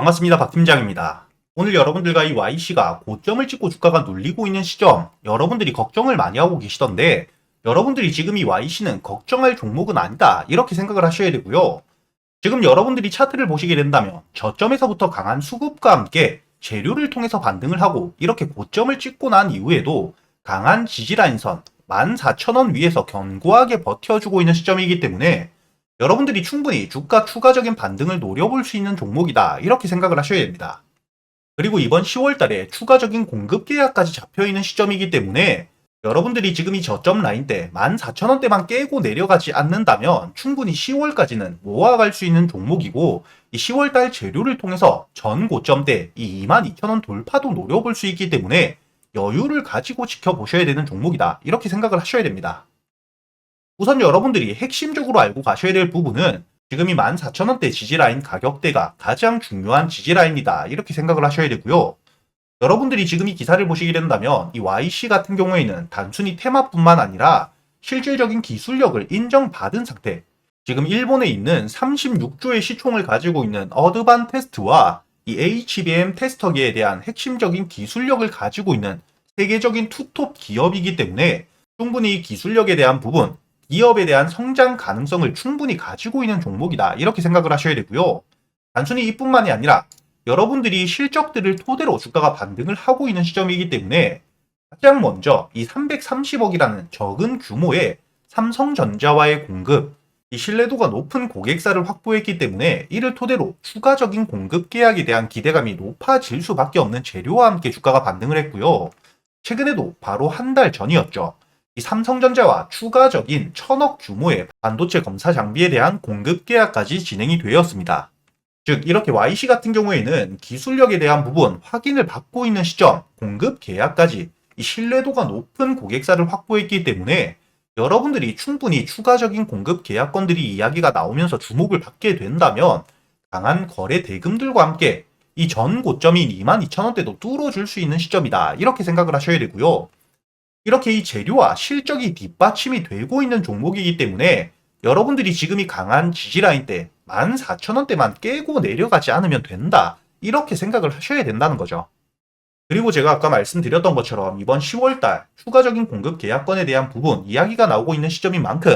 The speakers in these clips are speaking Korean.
반갑습니다. 박 팀장입니다. 오늘 여러분들과 이 YC가 고점을 찍고 주가가 눌리고 있는 시점, 여러분들이 걱정을 많이 하고 계시던데, 여러분들이 지금 이 YC는 걱정할 종목은 아니다, 이렇게 생각을 하셔야 되고요. 지금 여러분들이 차트를 보시게 된다면 저점에서부터 강한 수급과 함께 재료를 통해서 반등을 하고 이렇게 고점을 찍고 난 이후에도 강한 지지라인선 14,000원 위에서 견고하게 버텨주고 있는 시점이기 때문에 여러분들이 충분히 주가 추가적인 반등을 노려볼 수 있는 종목이다, 이렇게 생각을 하셔야 됩니다. 그리고 이번 10월 달에 추가적인 공급 계약까지 잡혀있는 시점이기 때문에 여러분들이 지금 이 저점 라인대 14,000원대만 깨고 내려가지 않는다면 충분히 10월까지는 모아갈 수 있는 종목이고, 이 10월달 재료를 통해서 전 고점대 이 22,000원 돌파도 노려볼 수 있기 때문에 여유를 가지고 지켜보셔야 되는 종목이다, 이렇게 생각을 하셔야 됩니다. 우선 여러분들이 핵심적으로 알고 가셔야 될 부분은 지금 이 14,000원대 지지라인 가격대가 가장 중요한 지지라인이다, 이렇게 생각을 하셔야 되고요. 여러분들이 지금 이 기사를 보시게 된다면 이 YC 같은 경우에는 단순히 테마뿐만 아니라 실질적인 기술력을 인정받은 상태, 지금 일본에 있는 36조의 시총을 가지고 있는 어드반 테스트와 이 HBM 테스터계에 대한 핵심적인 기술력을 가지고 있는 세계적인 투톱 기업이기 때문에 충분히 이 기술력에 대한 부분, 기업에 대한 성장 가능성을 충분히 가지고 있는 종목이다, 이렇게 생각을 하셔야 되고요. 단순히 이뿐만이 아니라 여러분들이 실적들을 토대로 주가가 반등을 하고 있는 시점이기 때문에 가장 먼저 이 330억이라는 적은 규모의 삼성전자와의 공급, 이 신뢰도가 높은 고객사를 확보했기 때문에 이를 토대로 추가적인 공급 계약에 대한 기대감이 높아질 수밖에 없는 재료와 함께 주가가 반등을 했고요. 최근에도 바로 한 달 전이었죠. 이 삼성전자와 추가적인 1,000억 규모의 반도체 검사 장비에 대한 공급 계약까지 진행이 되었습니다. 즉 이렇게 YC 같은 경우에는 기술력에 대한 부분 확인을 받고 있는 시점, 공급 계약까지 이 신뢰도가 높은 고객사를 확보했기 때문에 여러분들이 충분히 추가적인 공급 계약건들이 이야기가 나오면서 주목을 받게 된다면 강한 거래 대금들과 함께 이 전 고점인 22,000원대도 뚫어줄 수 있는 시점이다, 이렇게 생각을 하셔야 되고요. 이렇게 이 재료와 실적이 뒷받침이 되고 있는 종목이기 때문에 여러분들이 지금 이 강한 지지라인대 14,000원대만 깨고 내려가지 않으면 된다, 이렇게 생각을 하셔야 된다는 거죠. 그리고 제가 아까 말씀드렸던 것처럼 이번 10월달 추가적인 공급 계약건에 대한 부분 이야기가 나오고 있는 시점인 만큼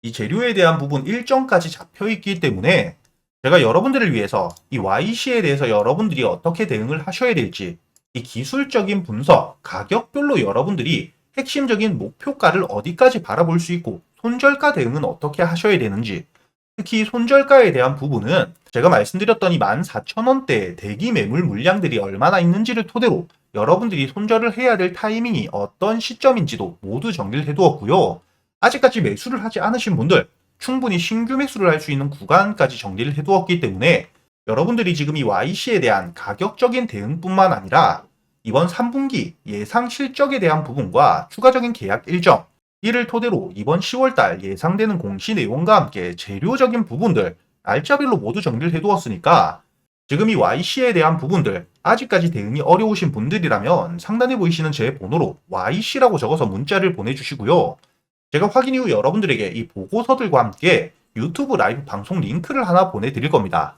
이 재료에 대한 부분 일정까지 잡혀있기 때문에 제가 여러분들을 위해서 이 YC에 대해서 여러분들이 어떻게 대응을 하셔야 될지, 이 기술적인 분석, 가격별로 여러분들이 핵심적인 목표가를 어디까지 바라볼 수 있고 손절가 대응은 어떻게 하셔야 되는지, 특히 손절가에 대한 부분은 제가 말씀드렸던 이 14,000원대 대기 매물 물량들이 얼마나 있는지를 토대로 여러분들이 손절을 해야 될 타이밍이 어떤 시점인지도 모두 정리를 해두었고요. 아직까지 매수를 하지 않으신 분들 충분히 신규 매수를 할 수 있는 구간까지 정리를 해두었기 때문에 여러분들이 지금 이 YC에 대한 가격적인 대응뿐만 아니라 이번 3분기 예상 실적에 대한 부분과 추가적인 계약 일정, 이를 토대로 이번 10월달 예상되는 공시 내용과 함께 재료적인 부분들 날짜별로 모두 정리를 해두었으니까 지금 이 YC에 대한 부분들 아직까지 대응이 어려우신 분들이라면 상단에 보이시는 제 번호로 YC라고 적어서 문자를 보내주시고요. 제가 확인 이후 여러분들에게 이 보고서들과 함께 유튜브 라이브 방송 링크를 하나 보내드릴 겁니다.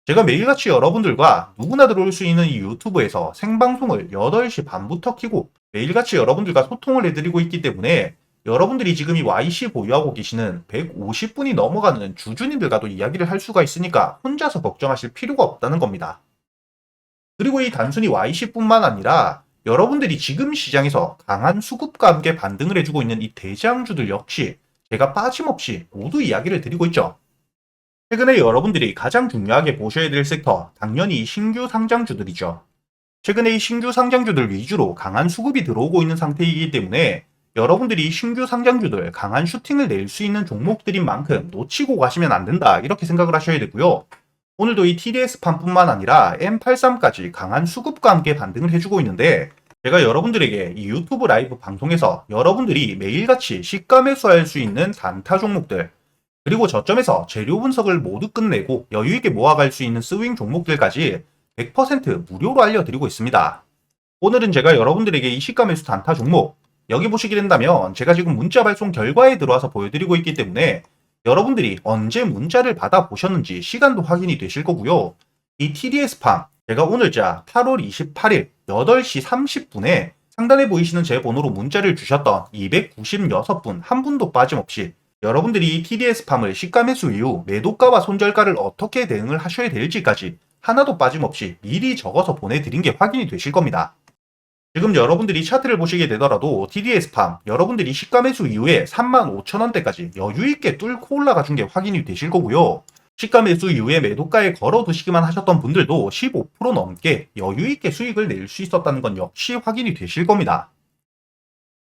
제가 매일같이 여러분들과 누구나 들어올 수 있는 이 유튜브에서 생방송을 8시 반부터 켜고 매일같이 여러분들과 소통을 해드리고 있기 때문에 여러분들이 지금 이 YC 보유하고 계시는 150분이 넘어가는 주주님들과도 이야기를 할 수가 있으니까 혼자서 걱정하실 필요가 없다는 겁니다. 그리고 이 단순히 YC뿐만 아니라 여러분들이 지금 시장에서 강한 수급과 함께 반등을 해주고 있는 이 대장주들 역시 제가 빠짐없이 모두 이야기를 드리고 있죠. 최근에 여러분들이 가장 중요하게 보셔야 될 섹터, 당연히 신규 상장주들이죠. 최근에 이 신규 상장주들 위주로 강한 수급이 들어오고 있는 상태이기 때문에 여러분들이 신규 상장주들 강한 슈팅을 낼 수 있는 종목들인 만큼 놓치고 가시면 안 된다, 이렇게 생각을 하셔야 되고요. 오늘도 이 TDS판뿐만 아니라 M83까지 강한 수급과 함께 반등을 해주고 있는데 제가 여러분들에게 이 유튜브 라이브 방송에서 여러분들이 매일같이 시가 매수할 수 있는 단타 종목들, 그리고 저점에서 재료 분석을 모두 끝내고 여유있게 모아갈 수 있는 스윙 종목들까지 100% 무료로 알려드리고 있습니다. 오늘은 제가 여러분들에게 이 시가 매수 단타 종목 여기 보시게 된다면 제가 지금 문자 발송 결과에 들어와서 보여드리고 있기 때문에 여러분들이 언제 문자를 받아보셨는지 시간도 확인이 되실 거고요. 이 TDS팜 제가 오늘자 8월 28일 8시 30분에 상단에 보이시는 제 번호로 문자를 주셨던 296분 한 분도 빠짐없이 여러분들이 이 TDS팜을 시가 매수 이후 매도가와 손절가를 어떻게 대응을 하셔야 될지까지 하나도 빠짐없이 미리 적어서 보내드린 게 확인이 되실 겁니다. 지금 여러분들이 차트를 보시게 되더라도 TDS팜 여러분들이 시가 매수 이후에 35,000원대까지 여유있게 뚫고 올라가 준 게 확인이 되실 거고요. 시가 매수 이후에 매도가에 걸어두시기만 하셨던 분들도 15% 넘게 여유있게 수익을 낼 수 있었다는 건 역시 확인이 되실 겁니다.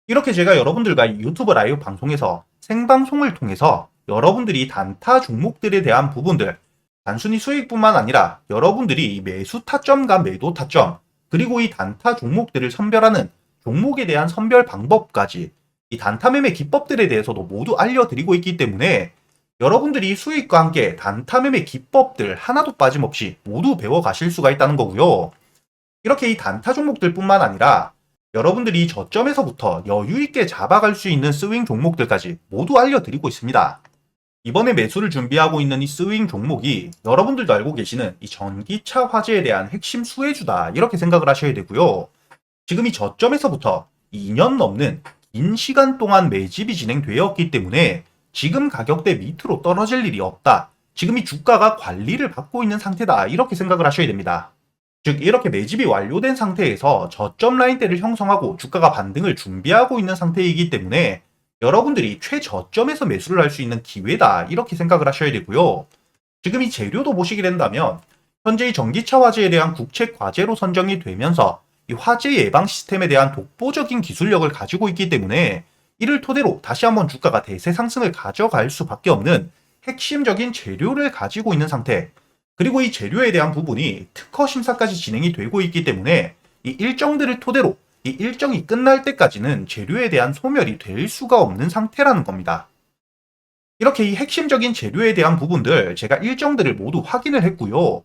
이렇게 제가 여러분들과 유튜브 라이브 방송에서 생방송을 통해서 여러분들이 단타 종목들에 대한 부분들, 단순히 수익뿐만 아니라 여러분들이 매수 타점과 매도 타점, 그리고 이 단타 종목들을 선별하는 종목에 대한 선별 방법까지 이 단타 매매 기법들에 대해서도 모두 알려드리고 있기 때문에 여러분들이 수익과 함께 단타 매매 기법들 하나도 빠짐없이 모두 배워가실 수가 있다는 거고요. 이렇게 이 단타 종목들뿐만 아니라 여러분들이 저점에서부터 여유있게 잡아갈 수 있는 스윙 종목들까지 모두 알려드리고 있습니다. 이번에 매수를 준비하고 있는 이 스윙 종목이 여러분들도 알고 계시는 이 전기차 화재에 대한 핵심 수혜주다 이렇게 생각을 하셔야 되고요. 지금 이 저점에서부터 2년 넘는 긴 시간 동안 매집이 진행되었기 때문에 지금 가격대 밑으로 떨어질 일이 없다. 지금 이 주가가 관리를 받고 있는 상태다 이렇게 생각을 하셔야 됩니다. 즉 이렇게 매집이 완료된 상태에서 저점 라인대를 형성하고 주가가 반등을 준비하고 있는 상태이기 때문에 여러분들이 최저점에서 매수를 할 수 있는 기회다 이렇게 생각을 하셔야 되고요. 지금 이 재료도 보시게 된다면 현재 이 전기차 화재에 대한 국책 과제로 선정이 되면서 이 화재 예방 시스템에 대한 독보적인 기술력을 가지고 있기 때문에 이를 토대로 다시 한번 주가가 대세 상승을 가져갈 수밖에 없는 핵심적인 재료를 가지고 있는 상태. 그리고 이 재료에 대한 부분이 특허 심사까지 진행이 되고 있기 때문에 이 일정들을 토대로 이 일정이 끝날 때까지는 재료에 대한 소멸이 될 수가 없는 상태라는 겁니다. 이렇게 이 핵심적인 재료에 대한 부분들 제가 일정들을 모두 확인을 했고요.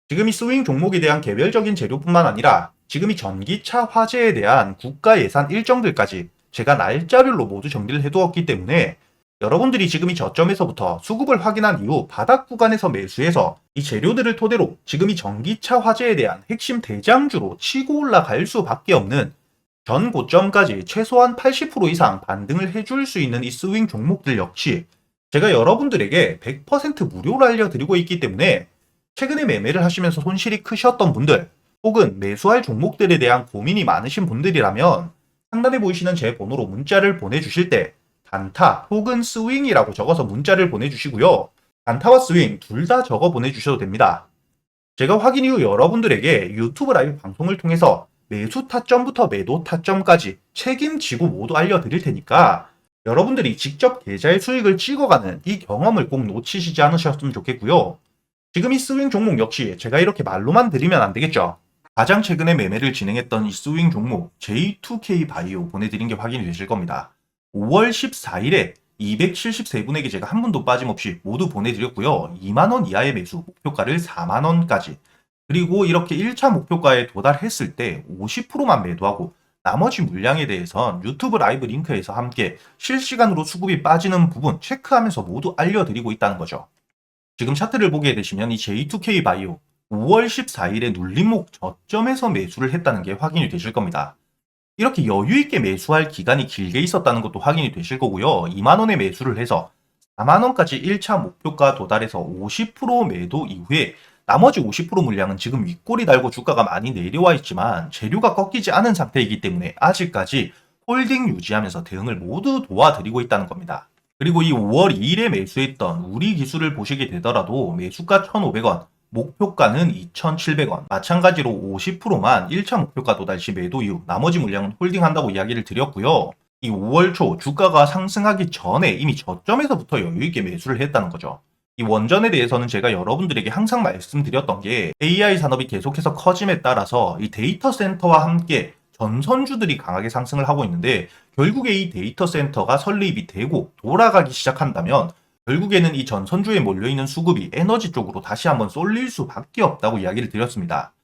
지금 이 스윙 종목에 대한 개별적인 재료뿐만 아니라 지금 이 전기차 화재에 대한 국가 예산 일정들까지 제가 날짜별로 모두 정리를 해두었기 때문에 여러분들이 지금 이 저점에서부터 수급을 확인한 이후 바닥 구간에서 매수해서 이 재료들을 토대로 지금 이 전기차 화재에 대한 핵심 대장주로 치고 올라갈 수밖에 없는 전 고점까지 최소한 80% 이상 반등을 해줄 수 있는 이 스윙 종목들 역시 제가 여러분들에게 100% 무료로 알려드리고 있기 때문에 최근에 매매를 하시면서 손실이 크셨던 분들 혹은 매수할 종목들에 대한 고민이 많으신 분들이라면 상단에 보이시는 제 번호로 문자를 보내주실 때 단타 혹은 스윙이라고 적어서 문자를 보내주시고요. 단타와 스윙 둘 다 적어 보내주셔도 됩니다. 제가 확인 이후 여러분들에게 유튜브 라이브 방송을 통해서 매수 타점부터 매도 타점까지 책임지고 모두 알려드릴 테니까 여러분들이 직접 계좌의 수익을 찍어가는 이 경험을 꼭 놓치시지 않으셨으면 좋겠고요. 지금 이 스윙 종목 역시 제가 이렇게 말로만 드리면 안 되겠죠. 가장 최근에 매매를 진행했던 이 스윙 종목 J2K 바이오 보내드린 게 확인이 되실 겁니다. 5월 14일에 273분에게 제가 한 분도 빠짐없이 모두 보내드렸고요. 2만원 이하의 매수 목표가를 4만원까지 그리고 이렇게 1차 목표가에 도달했을 때 50%만 매도하고 나머지 물량에 대해선 유튜브 라이브 링크에서 함께 실시간으로 수급이 빠지는 부분 체크하면서 모두 알려드리고 있다는 거죠. 지금 차트를 보게 되시면 이 J2K 바이오 5월 14일에 눌림목 저점에서 매수를 했다는 게 확인이 되실 겁니다. 이렇게 여유있게 매수할 기간이 길게 있었다는 것도 확인이 되실 거고요. 2만원에 매수를 해서 4만원까지 1차 목표가 도달해서 50% 매도 이후에 나머지 50% 물량은 지금 윗골이 달고 주가가 많이 내려와 있지만 재료가 꺾이지 않은 상태이기 때문에 아직까지 홀딩 유지하면서 대응을 모두 도와드리고 있다는 겁니다. 그리고 이 5월 2일에 매수했던 우리 기술을 보시게 되더라도 매수가 1,500원, 목표가는 2,700원. 마찬가지로 50%만 1차 목표가 도달 시 매도 이후 나머지 물량은 홀딩한다고 이야기를 드렸고요. 이 5월 초 주가가 상승하기 전에 이미 저점에서부터 여유있게 매수를 했다는 거죠. 이 원전에 대해서는 제가 여러분들에게 항상 말씀드렸던 게 AI 산업이 계속해서 커짐에 따라서 이 데이터 센터와 함께 전선주들이 강하게 상승을 하고 있는데 결국에 이 데이터 센터가 설립이 되고 돌아가기 시작한다면 결국에는 이 전선주에 몰려있는 수급이 에너지 쪽으로 다시 한번 쏠릴 수밖에 없다고 이야기를 드렸습니다.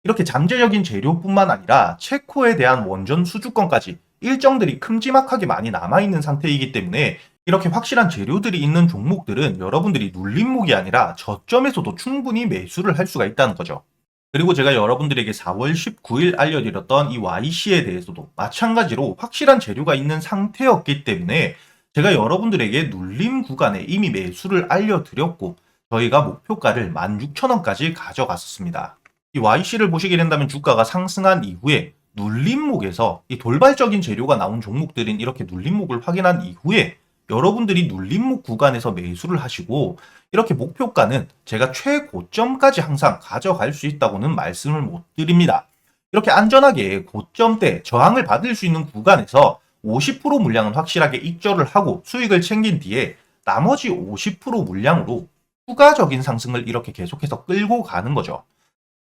이렇게 잠재적인 재료뿐만 아니라 체코에 대한 원전 수주권까지 일정들이 큼지막하게 많이 남아있는 상태이기 때문에 이렇게 확실한 재료들이 있는 종목들은 여러분들이 눌림목이 아니라 저점에서도 충분히 매수를 할 수가 있다는 거죠. 그리고 제가 여러분들에게 4월 19일 알려드렸던 이 YC에 대해서도 마찬가지로 확실한 재료가 있는 상태였기 때문에 제가 여러분들에게 눌림 구간에 이미 매수를 알려드렸고 저희가 목표가를 16,000원까지 가져갔었습니다. 이 YC를 보시게 된다면 주가가 상승한 이후에 눌림목에서 이 돌발적인 재료가 나온 종목들인 이렇게 눌림목을 확인한 이후에 여러분들이 눌림목 구간에서 매수를 하시고 이렇게 목표가는 제가 최고점까지 항상 가져갈 수 있다고는 말씀을 못 드립니다. 이렇게 안전하게 고점대 저항을 받을 수 있는 구간에서 50% 물량은 확실하게 익절을 하고 수익을 챙긴 뒤에 나머지 50% 물량으로 추가적인 상승을 이렇게 계속해서 끌고 가는 거죠.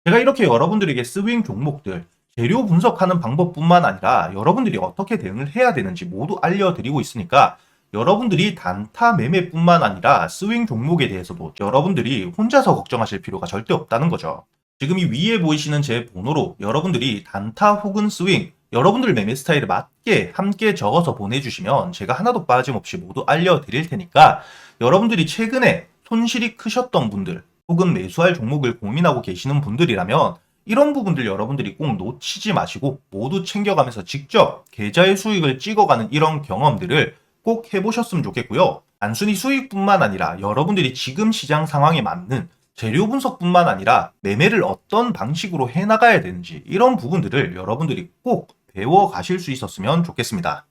제가 이렇게 여러분들에게 스윙 종목들, 재료 분석하는 방법뿐만 아니라 여러분들이 어떻게 대응을 해야 되는지 모두 알려드리고 있으니까 여러분들이 단타 매매뿐만 아니라 스윙 종목에 대해서도 여러분들이 혼자서 걱정하실 필요가 절대 없다는 거죠. 지금 이 위에 보이시는 제 번호로 여러분들이 단타 혹은 스윙, 여러분들 매매 스타일에 맞게 함께 적어서 보내주시면 제가 하나도 빠짐없이 모두 알려드릴 테니까 여러분들이 최근에 손실이 크셨던 분들 혹은 매수할 종목을 고민하고 계시는 분들이라면 이런 부분들 여러분들이 꼭 놓치지 마시고 모두 챙겨가면서 직접 계좌의 수익을 찍어가는 이런 경험들을 꼭 해보셨으면 좋겠고요. 단순히 수익뿐만 아니라 여러분들이 지금 시장 상황에 맞는 재료 분석뿐만 아니라 매매를 어떤 방식으로 해나가야 되는지 이런 부분들을 여러분들이 꼭 배워 가실 수 있었으면 좋겠습니다.